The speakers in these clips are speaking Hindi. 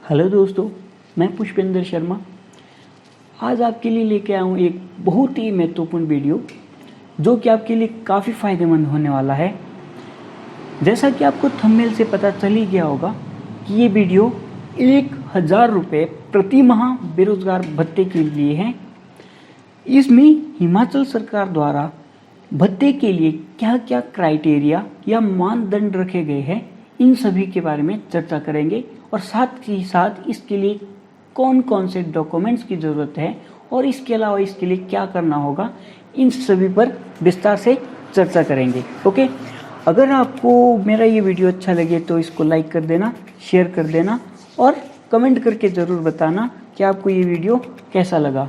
हेलो दोस्तों, मैं पुष्पेंद्र शर्मा आज आपके लिए लेके आया हूँ एक बहुत ही महत्वपूर्ण वीडियो जो कि आपके लिए काफ़ी फ़ायदेमंद होने वाला है। जैसा कि आपको थंबनेल से पता चल ही गया होगा कि ये वीडियो 1000 रुपये प्रति माह बेरोजगार भत्ते के लिए है। इसमें हिमाचल सरकार द्वारा भत्ते के लिए क्या क्या क्राइटेरिया या मानदंड रखे गए हैं, इन सभी के बारे में चर्चा करेंगे और साथ ही साथ इसके लिए कौन कौन से डॉक्यूमेंट्स की ज़रूरत है और इसके अलावा इसके लिए क्या करना होगा, इन सभी पर विस्तार से चर्चा करेंगे। ओके, अगर आपको मेरा ये वीडियो अच्छा लगे तो इसको लाइक कर देना, शेयर कर देना और कमेंट करके ज़रूर बताना कि आपको ये वीडियो कैसा लगा।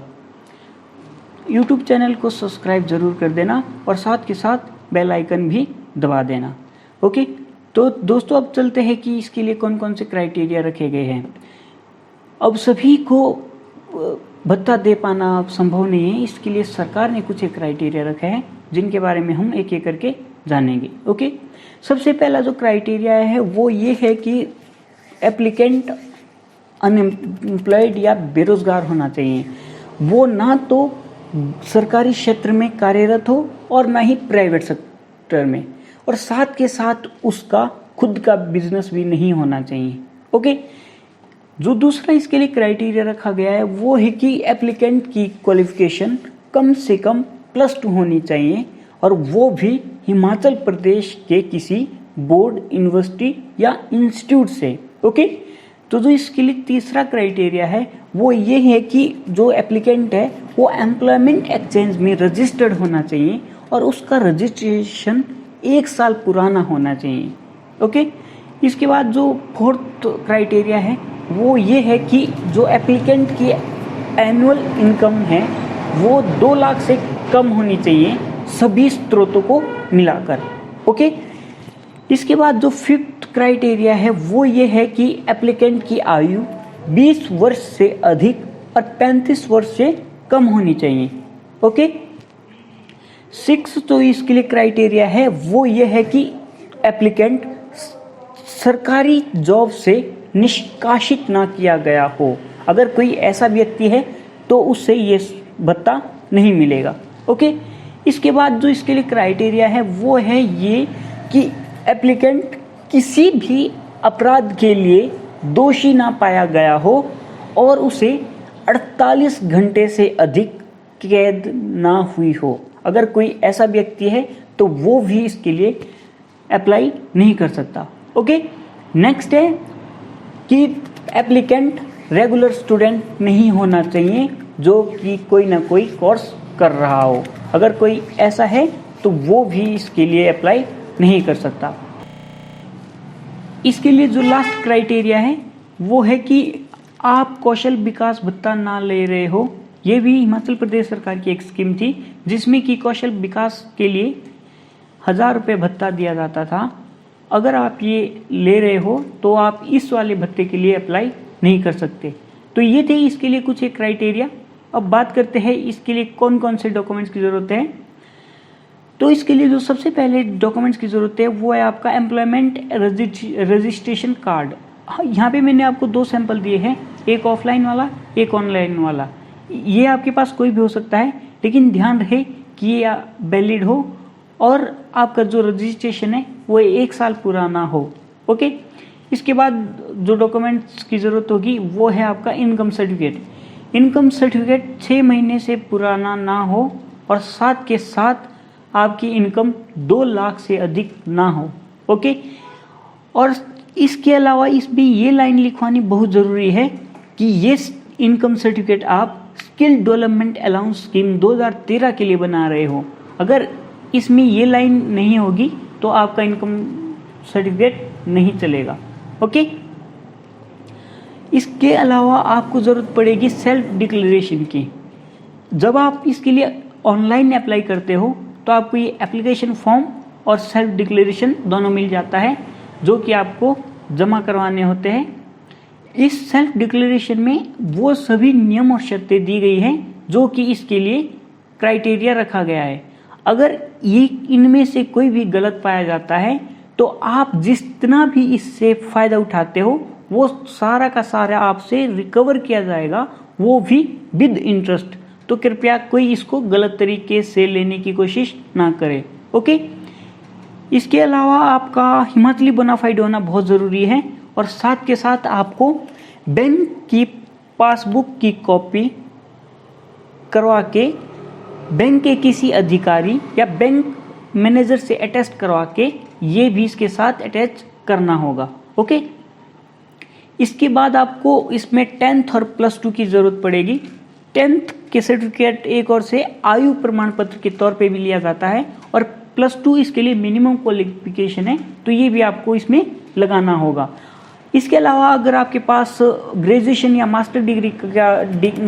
यूट्यूब चैनल को सब्सक्राइब ज़रूर कर देना और साथ के साथ बेल आइकन भी दबा देना। ओके, तो दोस्तों अब चलते हैं कि इसके लिए कौन कौन से क्राइटेरिया रखे गए हैं। अब सभी को भत्ता दे पाना संभव नहीं है, इसके लिए सरकार ने कुछ एक क्राइटेरिया रखे हैं जिनके बारे में हम एक एक करके जानेंगे। ओके, सबसे पहला जो क्राइटेरिया है वो ये है कि एप्लीकेंट अनएम्प्लॉयड या बेरोजगार होना चाहिए। वो ना तो सरकारी क्षेत्र में कार्यरत हो और ना ही प्राइवेट सेक्टर में, और साथ के साथ उसका खुद का बिजनेस भी नहीं होना चाहिए। ओके, जो दूसरा इसके लिए क्राइटेरिया रखा गया है वो है कि एप्लीकेंट की क्वालिफिकेशन कम से कम +2 होनी चाहिए और वो भी हिमाचल प्रदेश के किसी बोर्ड, यूनिवर्सिटी या इंस्टीट्यूट से। ओके, तो जो इसके लिए तीसरा क्राइटेरिया है वो ये है कि जो एप्लीकेंट है वो एम्प्लॉयमेंट एक्सचेंज में रजिस्टर्ड होना चाहिए और उसका रजिस्ट्रेशन 1 साल पुराना होना चाहिए। ओके, इसके बाद जो फोर्थ क्राइटेरिया है वो ये है कि जो एप्लीकेंट की एनुअल इनकम है वो 2 लाख से कम होनी चाहिए सभी स्रोतों को मिलाकर। ओके, इसके बाद जो फिफ्थ क्राइटेरिया है वो ये है कि एप्लीकेंट की आयु 20 वर्ष से अधिक और 35 वर्ष से कम होनी चाहिए। ओके, 6 तो इसके लिए क्राइटेरिया है वो ये है कि एप्लीकेंट सरकारी जॉब से निष्कासित ना किया गया हो। अगर कोई ऐसा व्यक्ति है तो उससे ये भत्ता नहीं मिलेगा। ओके, इसके बाद जो इसके लिए क्राइटेरिया है वो है ये कि एप्लीकेंट किसी भी अपराध के लिए दोषी ना पाया गया हो और उसे 48 घंटे से अधिक कैद ना हुई हो। अगर कोई ऐसा व्यक्ति है तो वो भी इसके लिए अप्लाई नहीं कर सकता। ओके, नेक्स्ट है कि एप्लीकेंट रेगुलर स्टूडेंट नहीं होना चाहिए जो कि कोई ना कोई कोर्स कर रहा हो। अगर कोई ऐसा है तो वो भी इसके लिए अप्लाई नहीं कर सकता। इसके लिए जो लास्ट क्राइटेरिया है वो है कि आप कौशल विकास भत्ता ना ले रहे हो। ये भी हिमाचल प्रदेश सरकार की एक स्कीम थी जिसमें कि कौशल विकास के लिए 1000 रुपये भत्ता दिया जाता था। अगर आप ये ले रहे हो तो आप इस वाले भत्ते के लिए अप्लाई नहीं कर सकते। तो ये थे इसके लिए कुछ एक क्राइटेरिया। अब बात करते हैं इसके लिए कौन कौन से डॉक्यूमेंट्स की ज़रूरत है। तो इसके लिए जो सबसे पहले डॉक्यूमेंट्स की ज़रूरत है वो है आपका एम्प्लॉयमेंट रजिस्ट्रेशन कार्ड। यहाँ पे मैंने आपको 2 सैंपल दिए हैं, एक ऑफलाइन वाला, एक ऑनलाइन वाला। ये आपके पास कोई भी हो सकता है, लेकिन ध्यान रहे कि ये वैलिड हो और आपका जो रजिस्ट्रेशन है वो 1 साल पुराना हो। ओके, इसके बाद जो डॉक्यूमेंट्स की ज़रूरत होगी वो है आपका इनकम सर्टिफिकेट। इनकम सर्टिफिकेट 6 महीने से पुराना ना हो और साथ के साथ आपकी इनकम 2 लाख से अधिक ना हो। ओके, और इसके अलावा इसमें ये लाइन लिखवानी बहुत ज़रूरी है कि ये इनकम सर्टिफिकेट आप स्किल डेवलपमेंट अलाउंस स्कीम 2013 के लिए बना रहे हो। अगर इसमें ये लाइन नहीं होगी तो आपका इनकम सर्टिफिकेट नहीं चलेगा। ओके, इसके अलावा आपको ज़रूरत पड़ेगी सेल्फ डिक्लेरेशन की। जब आप इसके लिए ऑनलाइन अप्लाई करते हो तो आपको ये एप्लीकेशन फॉर्म और सेल्फ डिक्लेरेशन दोनों मिल जाता है जो कि आपको जमा करवाने होते हैं। इस सेल्फ डिक्लेरेशन में वो सभी नियम और शर्तें दी गई हैं जो कि इसके लिए क्राइटेरिया रखा गया है। अगर ये इनमें से कोई भी गलत पाया जाता है तो आप जितना भी इससे फ़ायदा उठाते हो वो सारा का सारा आपसे रिकवर किया जाएगा, वो भी विद इंटरेस्ट। तो कृपया कोई इसको गलत तरीके से लेने की कोशिश ना करे। ओके, इसके अलावा आपका हिमाचली बोनाफाइड होना बहुत ज़रूरी है, और साथ के साथ आपको बैंक की पासबुक की कॉपी करवा के बैंक के किसी अधिकारी या बैंक मैनेजर से अटैच करवा के ये भी इसके साथ अटैच करना होगा। ओके, इसके बाद आपको इसमें 10th और +2 की ज़रूरत पड़ेगी। 10th के सर्टिफिकेट एक और से आयु प्रमाण पत्र के तौर पे भी लिया जाता है, और +2 इसके लिए मिनिमम क्वालिफिकेशन है, तो ये भी आपको इसमें लगाना होगा। इसके अलावा अगर आपके पास ग्रेजुएशन या मास्टर डिग्री का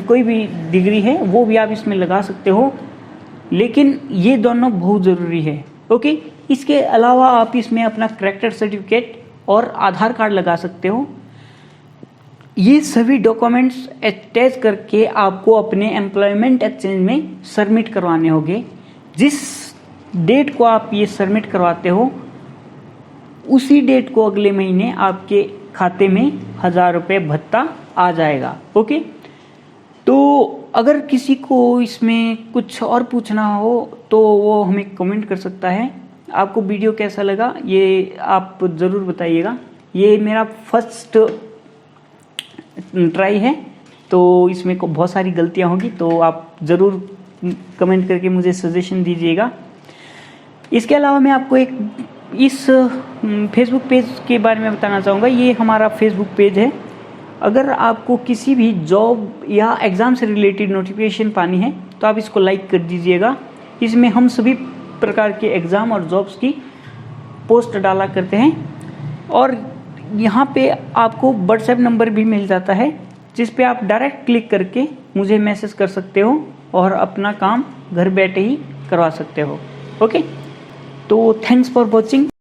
कोई भी डिग्री है वो भी आप इसमें लगा सकते हो, लेकिन ये दोनों बहुत ज़रूरी है। ओके, इसके अलावा आप इसमें अपना कैरेक्टर सर्टिफिकेट और आधार कार्ड लगा सकते हो। ये सभी डॉक्यूमेंट्स अटैच करके आपको अपने एम्प्लॉयमेंट एक्सचेंज में सबमिट करवाने होंगे। जिस डेट को आप ये सबमिट करवाते हो उसी डेट को अगले महीने आपके खाते में 1000 रुपये भत्ता आ जाएगा। ओके, तो अगर किसी को इसमें कुछ और पूछना हो तो वो हमें कमेंट कर सकता है। आपको वीडियो कैसा लगा ये आप ज़रूर बताइएगा। ये मेरा फर्स्ट ट्राई है, तो इसमें बहुत सारी गलतियां होंगी, तो आप ज़रूर कमेंट करके मुझे सजेशन दीजिएगा। इसके अलावा मैं आपको एक इस फेसबुक पेज के बारे में बताना चाहूँगा। ये हमारा फेसबुक पेज है। अगर आपको किसी भी जॉब या एग्ज़ाम से रिलेटेड नोटिफिकेशन पानी है तो आप इसको लाइक कर दीजिएगा। इसमें हम सभी प्रकार के एग्ज़ाम और जॉब्स की पोस्ट डाला करते हैं, और यहाँ पे आपको व्हाट्सएप नंबर भी मिल जाता है जिस पे आप डायरेक्ट क्लिक करके मुझे मैसेज कर सकते हो और अपना काम घर बैठे ही करवा सकते हो। ओके, तो थैंक्स फॉर वॉचिंग।